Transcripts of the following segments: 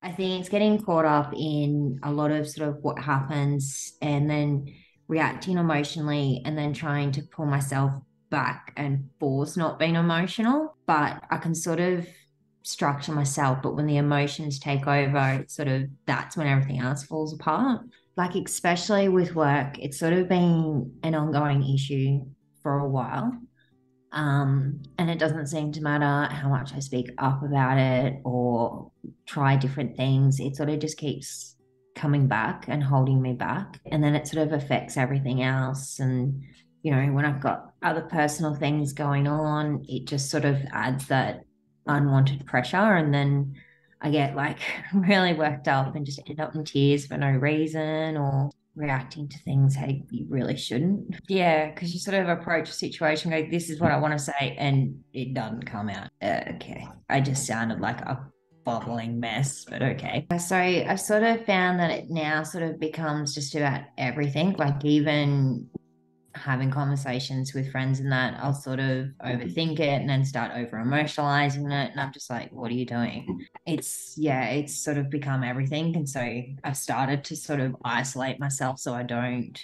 I think it's getting caught up in a lot of sort of what happens and then reacting emotionally and then trying to pull myself back and force not being emotional. But I can sort of structure myself, but when the emotions take over, it's sort of that's when everything else falls apart. Like, especially with work, it's sort of been an ongoing issue for a while. And it doesn't seem to matter how much I speak up about it or try different things. It sort of just keeps coming back and holding me back. And then it sort of affects everything else. And, when I've got other personal things going on, it just sort of adds that unwanted pressure. And then I get like really worked up and just end up in tears for no reason or reacting to things how you really shouldn't. Yeah, because you sort of approach a situation, go, this is what I want to say, and it doesn't come out. Okay. I just sounded like a bubbling mess, but okay. So I've sort of found that it now sort of becomes just about everything, like even having conversations with friends and that I'll sort of overthink it and then start over emotionalizing it. And I'm just like, what are you doing? It's sort of become everything. And so I've started to sort of isolate myself so I don't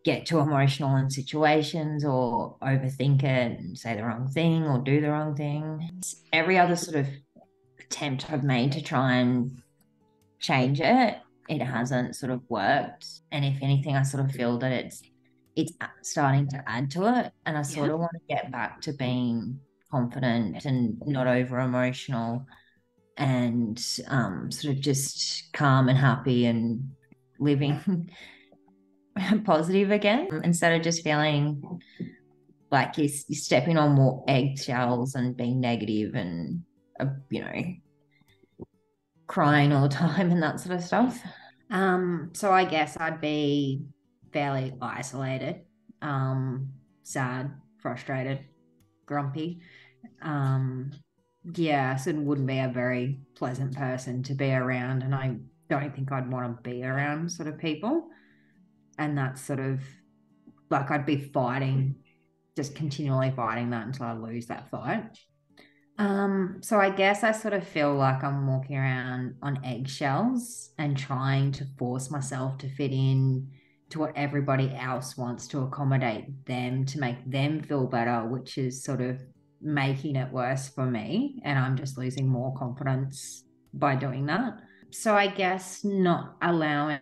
get too emotional in situations or overthink it and say the wrong thing or do the wrong thing. Every other sort of attempt I've made to try and change it, it hasn't sort of worked. And if anything, I sort of feel that it's starting to add to it. And I sort of want to get back to being confident and not over emotional and sort of just calm and happy and living positive again instead of just feeling like you're stepping on more eggshells and being negative and, crying all the time and that sort of stuff. So I guess I'd be fairly isolated, sad, frustrated, grumpy. Yeah, so it wouldn't be a very pleasant person to be around, and I don't think I'd want to be around sort of people. And that's sort of like I'd be fighting, just continually fighting that until I lose that fight. So I guess I sort of feel like I'm walking around on eggshells and trying to force myself to fit in to what everybody else wants to accommodate them to make them feel better, which is sort of making it worse for me. And I'm just losing more confidence by doing that. So I guess not allowing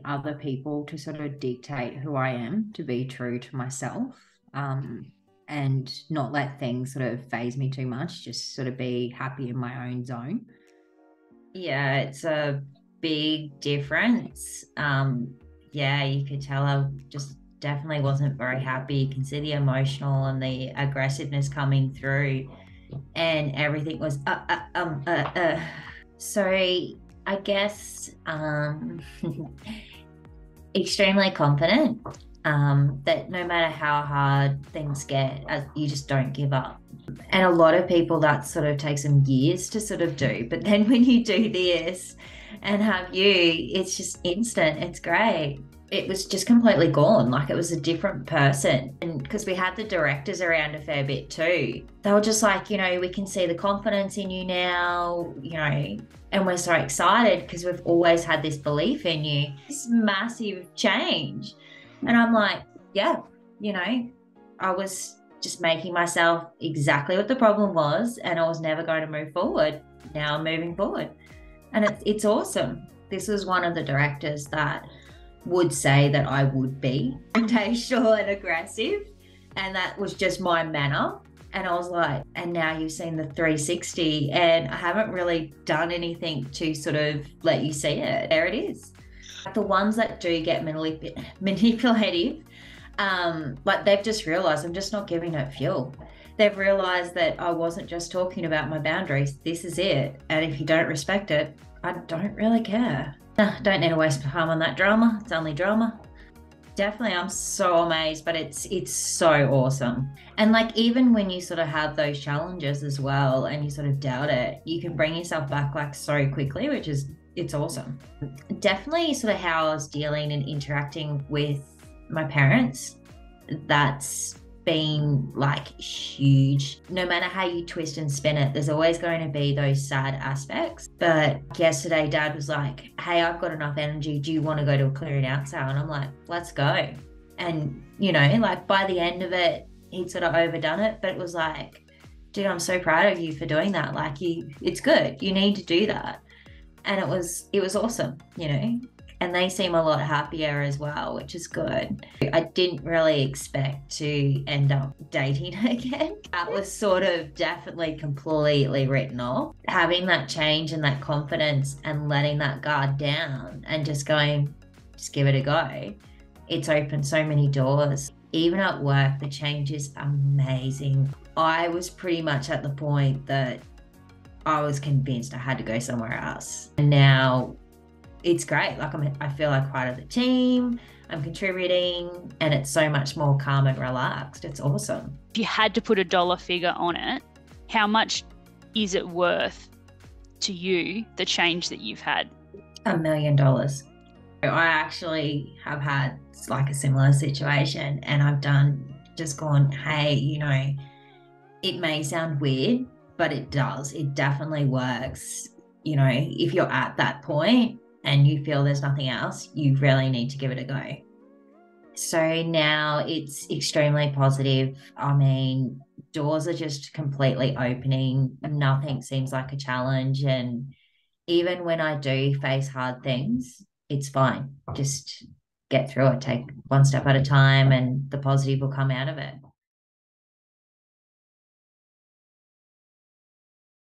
other people to sort of dictate who I am, to be true to myself. And not let things sort of phase me too much, just sort of be happy in my own zone. Yeah, it's a big difference. Yeah, you could tell I just definitely wasn't very happy. You can see the emotional and the aggressiveness coming through, and everything was So I guess extremely confident, that no matter how hard things get, you just don't give up. And a lot of people, that sort of takes them years to sort of do. But then when you do this and have you, it's just instant. It's great. It was just completely gone. Like, it was a different person. And because we had the directors around a fair bit too, they were just like, we can see the confidence in you now, and we're so excited because we've always had this belief in you. This massive change. And I'm like, yeah, I was just making myself exactly what the problem was, and I was never going to move forward. Now I'm moving forward. And it's awesome. This was one of the directors that would say that I would be confrontational and aggressive, and that was just my manner. And I was like, and now you've seen the 360, and I haven't really done anything to sort of let you see it. There it is. The ones that do get manipulative, like, they've just realized I'm just not giving it fuel. They've realized that I wasn't just talking about my boundaries. This is it. And if you don't respect it, I don't really care. Don't need to waste time on that drama. It's only drama. Definitely, I'm so amazed, but it's so awesome. And like, even when you sort of have those challenges as well and you sort of doubt it, you can bring yourself back like so quickly, it's awesome. Definitely sort of how I was dealing and interacting with my parents. That's been like huge. No matter how you twist and spin it, there's always going to be those sad aspects. But yesterday, Dad was like, hey, I've got enough energy. Do you want to go to a clearing out sale? And I'm like, let's go. And, you know, like by the end of it, he'd sort of overdone it, but it was like, dude, I'm so proud of you for doing that. Like it's good. You need to do that. And it was awesome, you know, and they seem a lot happier as well, which is good. I didn't really expect to end up dating again. That was sort of definitely completely written off. Having that change and that confidence and letting that guard down and just going, just give it a go. It's opened so many doors. Even at work, the change is amazing. I was pretty much at the point that I was convinced I had to go somewhere else. And now it's great. Like I feel like part of the team, I'm contributing, and it's so much more calm and relaxed. It's awesome. If you had to put a dollar figure on it, how much is it worth to you, the change that you've had? $1 million. I actually have had like a similar situation, and I've just gone, hey, you know, it may sound weird, but it does. It definitely works. You know, if you're at that point and you feel there's nothing else, you really need to give it a go. So now it's extremely positive. I mean, doors are just completely opening. Nothing seems like a challenge. And even when I do face hard things, it's fine. Just get through it, take one step at a time, and the positive will come out of it.